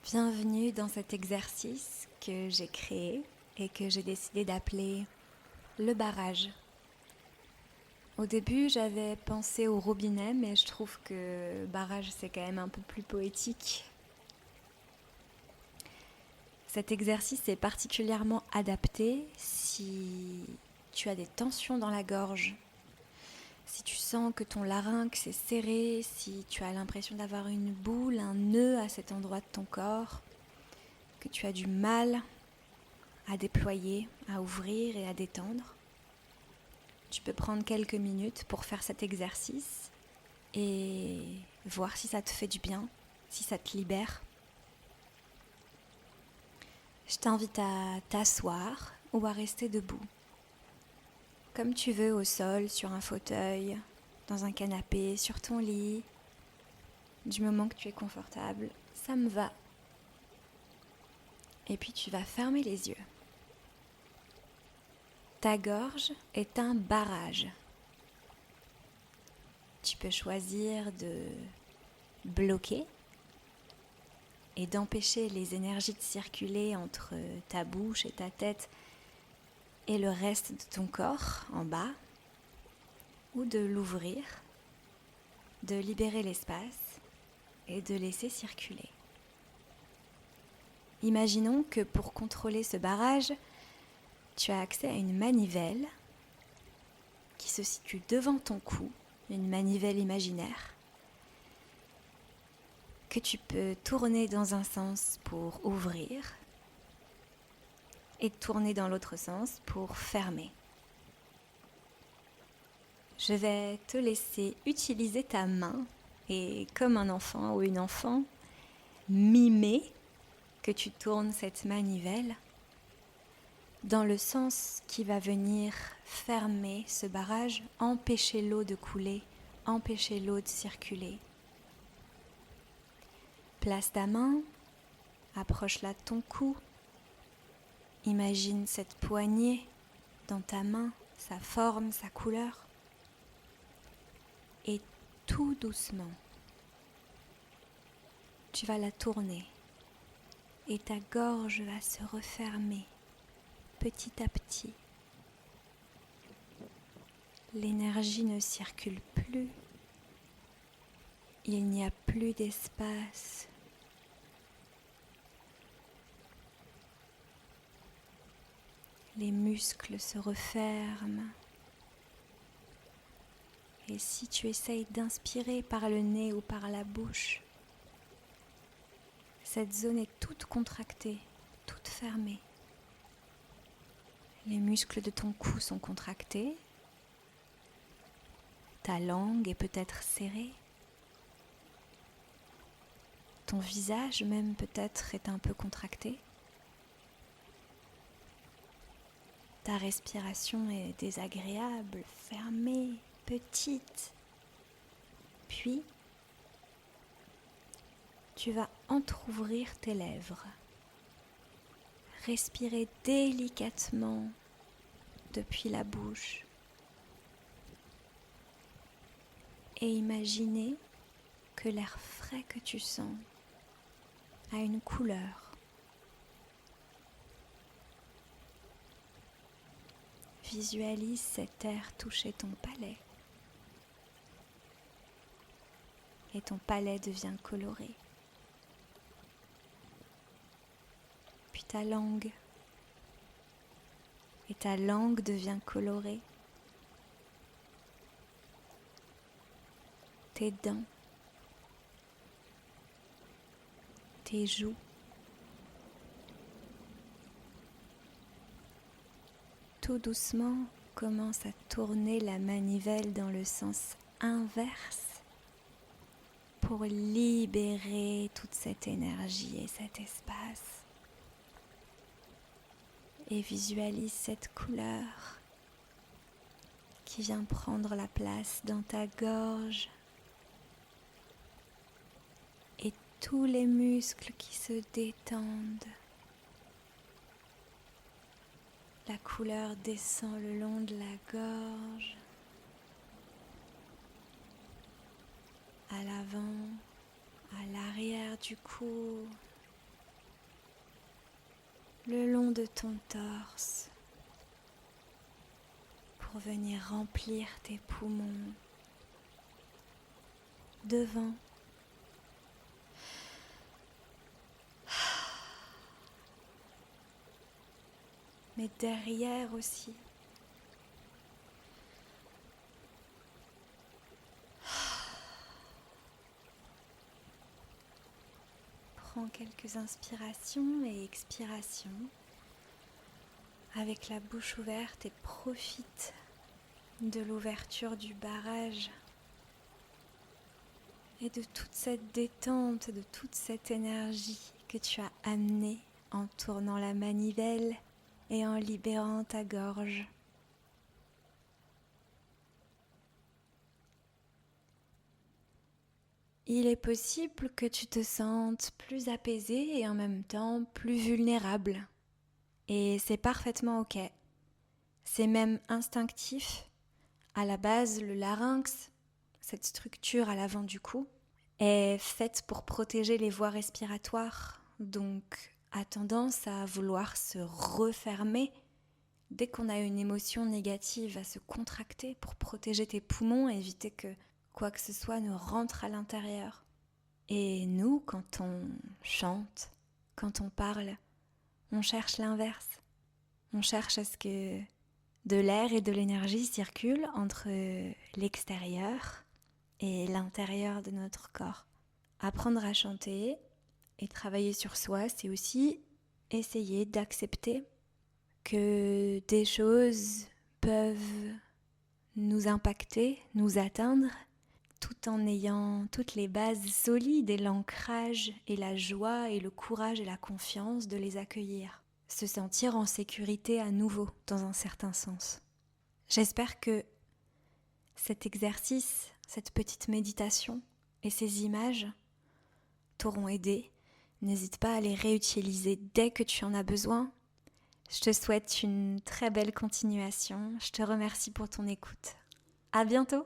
Bienvenue dans cet exercice que j'ai créé et que j'ai décidé d'appeler le barrage. Au début, j'avais pensé au robinet, mais je trouve que barrage, c'est quand même un peu plus poétique. Cet exercice est particulièrement adapté si tu as des tensions dans la gorge, si tu sens que ton larynx est serré, si tu as l'impression d'avoir une boule, un nœud à cet endroit de ton corps, que tu as du mal à déployer, à ouvrir et à détendre. Tu peux prendre quelques minutes pour faire cet exercice et voir si ça te fait du bien, si ça te libère. Je t'invite à t'asseoir ou à rester debout, comme tu veux, au sol, sur un fauteuil, dans un canapé, sur ton lit. Du moment que tu es confortable, ça me va. Et puis tu vas fermer les yeux. Ta gorge est un barrage. Tu peux choisir de bloquer et d'empêcher les énergies de circuler entre ta bouche et ta tête et le reste de ton corps en bas, ou de l'ouvrir, de libérer l'espace et de laisser circuler. Imaginons que pour contrôler ce barrage, tu as accès à une manivelle qui se situe devant ton cou, une manivelle imaginaire, que tu peux tourner dans un sens pour ouvrir et tourner dans l'autre sens pour fermer. Je vais te laisser utiliser ta main et, comme un enfant ou une enfant, mimer que tu tournes cette manivelle dans le sens qui va venir fermer ce barrage, empêcher l'eau de couler, empêcher l'eau de circuler. Place ta main, approche-la de ton cou, imagine cette poignée dans ta main, sa forme, sa couleur, et tout doucement, tu vas la tourner et ta gorge va se refermer petit à petit. L'énergie ne circule plus, il n'y a plus d'espace. Les muscles se referment. Et si tu essayes d'inspirer par le nez ou par la bouche, cette zone est toute contractée, toute fermée. Les muscles de ton cou sont contractés. Ta langue est peut-être serrée. Ton visage même peut-être est un peu contracté. Ta respiration est désagréable, fermée, petite. Puis, tu vas entrouvrir tes lèvres. Respirer délicatement depuis la bouche. Et imaginer que l'air frais que tu sens a une couleur. Visualise cet air toucher ton palais. Et ton palais devient coloré. Puis ta langue. Et ta langue devient colorée. Tes dents. Tes joues. Tout doucement, commence à tourner la manivelle dans le sens inverse pour libérer toute cette énergie et cet espace. Et visualise cette couleur qui vient prendre la place dans ta gorge et tous les muscles qui se détendent. La couleur descend le long de la gorge, à l'avant, à l'arrière du cou, le long de ton torse pour venir remplir tes poumons devant. Mais derrière aussi. Prends quelques inspirations et expirations avec la bouche ouverte et profite de l'ouverture du barrage et de toute cette détente, de toute cette énergie que tu as amenée en tournant la manivelle et en libérant ta gorge. Il est possible que tu te sentes plus apaisé et en même temps plus vulnérable. Et c'est parfaitement ok. C'est même instinctif. À la base, le larynx, cette structure à l'avant du cou, est faite pour protéger les voies respiratoires, donc a tendance à vouloir se refermer dès qu'on a une émotion négative, à se contracter pour protéger tes poumons et éviter que quoi que ce soit ne rentre à l'intérieur. Et nous, quand on chante, quand on parle, on cherche l'inverse. On cherche à ce que de l'air et de l'énergie circulent entre l'extérieur et l'intérieur de notre corps. Apprendre à chanter et travailler sur soi, c'est aussi essayer d'accepter que des choses peuvent nous impacter, nous atteindre, tout en ayant toutes les bases solides et l'ancrage et la joie et le courage et la confiance de les accueillir. Se sentir en sécurité à nouveau, dans un certain sens. J'espère que cet exercice, cette petite méditation et ces images t'auront aidé. N'hésite pas à les réutiliser dès que tu en as besoin. Je te souhaite une très belle continuation. Je te remercie pour ton écoute. À bientôt!